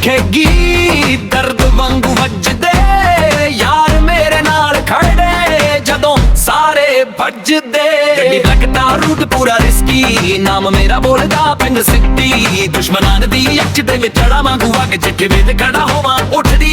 ਦੇਖੇਗੀ ਦਰਦ ਵਾਂਗੂ ਵੱਜਦੇ ਯਾਰ ਮੇਰੇ ਨਾਲ ਖੜੇ ਜਦੋਂ ਸਾਰੇ ਭੱਜਦੇ। ਗੱਡੀ ਲੱਗਦਾ ਰੂਟ ਪੂਰਾ ਰਿਸਕੀ, ਨਾਮ ਮੇਰਾ ਬੋਲਦਾ ਪਿੰਡ ਸਿੱਟੀ। ਦੁਸ਼ਮਣਾਂ ਦੀ ਅੱਖ ਦੇ ਵਿੱਚ ਚੜਾ ਵਾਂਗੂ ਅੱਗ ਜਿੱਥੇ ਵੇਦ ਖੜਾ ਹੋਵਾਂ, ਉੱਠਦੀ